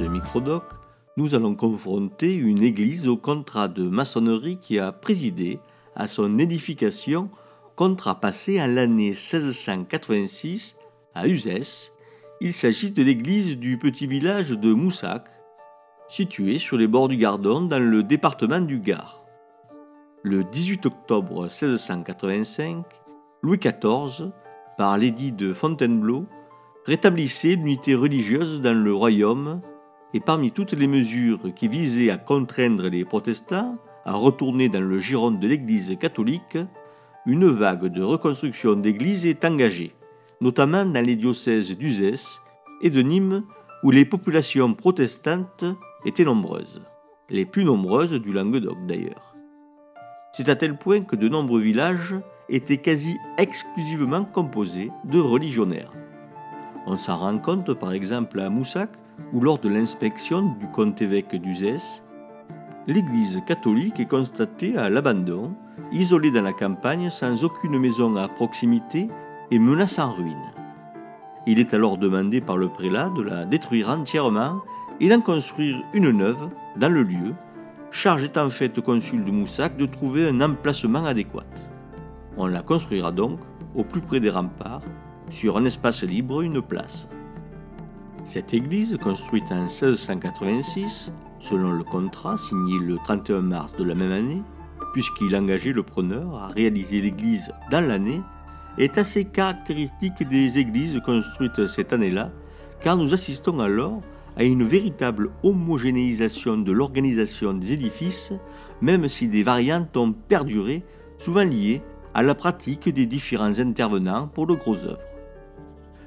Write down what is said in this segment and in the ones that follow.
ce microdoc, nous allons confronter une église au contrat de maçonnerie qui a présidé à son édification, contrat passé en l'année 1686 à Uzès. Il s'agit de l'église du petit village de Moussac, située sur les bords du Gardon dans le département du Gard. Le 18 octobre 1685, Louis XIV, par l'édit de Fontainebleau, rétablissait l'unité religieuse dans le royaume et parmi toutes les mesures qui visaient à contraindre les protestants à retourner dans le giron de l'Église catholique, une vague de reconstruction d'églises est engagée, notamment dans les diocèses d'Uzès et de Nîmes où les populations protestantes étaient nombreuses, les plus nombreuses du Languedoc d'ailleurs. C'est à tel point que de nombreux villages étaient quasi exclusivement composés de religionnaires. On s'en rend compte par exemple à Moussac, où lors de l'inspection du comte-évêque d'Uzès, l'église catholique est constatée à l'abandon, isolée dans la campagne sans aucune maison à proximité et menaçant ruine. Il est alors demandé par le prélat de la détruire entièrement et d'en construire une neuve dans le lieu, charge est en fait au consul de Moussac de trouver un emplacement adéquat. On la construira donc au plus près des remparts, sur un espace libre, une place. Cette église, construite en 1686, selon le contrat signé le 31 mars de la même année, puisqu'il engageait le preneur à réaliser l'église dans l'année, est assez caractéristique des églises construites cette année-là, car nous assistons alors à une véritable homogénéisation de l'organisation des édifices, même si des variantes ont perduré, souvent liées à la pratique des différents intervenants pour de grosses œuvres.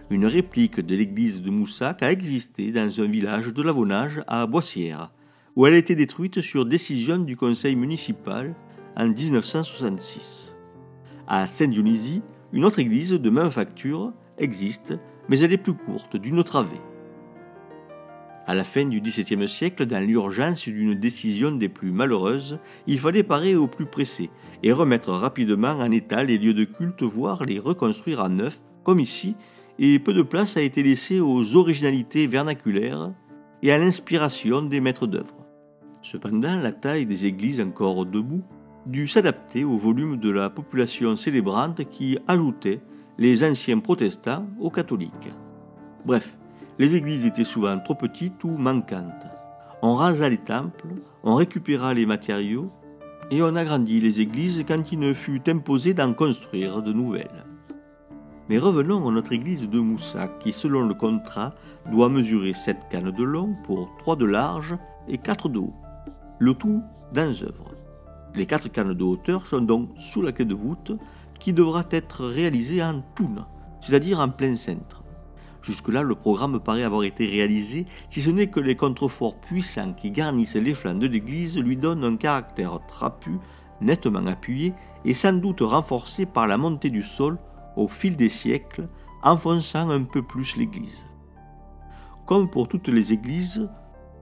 Une réplique de l'église de Moussac a existé dans un village de l'Avonage à Boissière, où elle a été détruite sur décision du conseil municipal en 1966. À Saint-Dionysie, une autre église de même facture existe, mais elle est plus courte, d'une travée. À la fin du XVIIe siècle, dans l'urgence d'une décision des plus malheureuses, il fallait parer au plus pressé et remettre rapidement en état les lieux de culte, voire les reconstruire à neuf, comme ici, et peu de place a été laissée aux originalités vernaculaires et à l'inspiration des maîtres d'œuvre. Cependant, la taille des églises encore debout dut s'adapter au volume de la population célébrante qui ajoutait les anciens protestants aux catholiques. Bref, les églises étaient souvent trop petites ou manquantes. On rasa les temples, on récupéra les matériaux et on agrandit les églises quand il ne fut imposé d'en construire de nouvelles. Mais revenons à notre église de Moussac qui, selon le contrat, doit mesurer 7 cannes de long pour 3 de large et 4 de haut. Le tout dans œuvre. Les 4 cannes de hauteur sont donc sous la clé de voûte qui devra être réalisée en toune, c'est-à-dire en plein cintre. Jusque-là, le programme paraît avoir été réalisé, si ce n'est que les contreforts puissants qui garnissent les flancs de l'église lui donnent un caractère trapu, nettement appuyé et sans doute renforcé par la montée du sol au fil des siècles, enfonçant un peu plus l'église. Comme pour toutes les églises,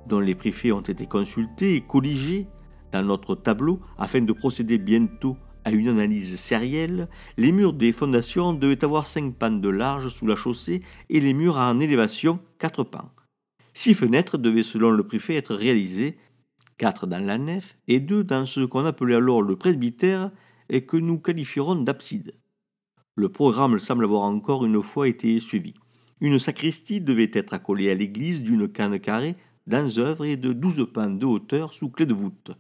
dont les préfets ont été consultés et colligés dans notre tableau afin de procéder bientôt à une analyse sérielle, les murs des fondations devaient avoir 5 pans de large sous la chaussée et les murs en élévation 4 pans. 6 fenêtres devaient selon le préfet être réalisées, 4 dans la nef et 2 dans ce qu'on appelait alors le presbytère et que nous qualifierons d'abside. Le programme semble avoir encore une fois été suivi. Une sacristie devait être accolée à l'église d'une canne carrée dans œuvre et de 12 pans de hauteur sous clé de voûte.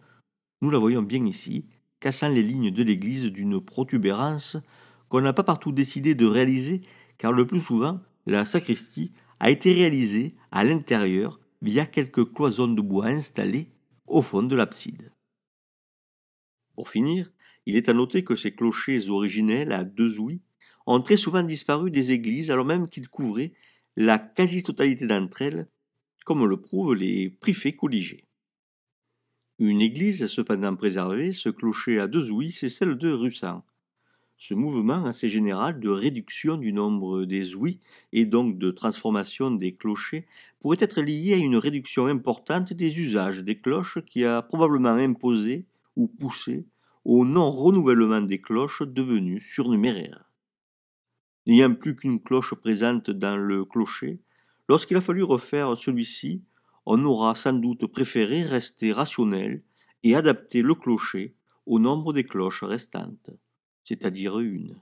Nous la voyons bien ici, cassant les lignes de l'église d'une protubérance qu'on n'a pas partout décidé de réaliser, car le plus souvent, la sacristie a été réalisée à l'intérieur via quelques cloisons de bois installées au fond de l'abside. Pour finir, il est à noter que ces clochers originels à 2 ouïes ont très souvent disparu des églises alors même qu'ils couvraient la quasi-totalité d'entre elles, comme le prouvent les préfets colligés. Une église cependant préservée, ce clocher à 2 ouïes, c'est celle de Russan. Ce mouvement assez général de réduction du nombre des ouïes et donc de transformation des clochers pourrait être lié à une réduction importante des usages des cloches qui a probablement imposé ou poussé au non-renouvellement des cloches devenues surnuméraires. N'ayant plus qu'une cloche présente dans le clocher, lorsqu'il a fallu refaire celui-ci, on aura sans doute préféré rester rationnel et adapter le clocher au nombre des cloches restantes, c'est-à-dire une.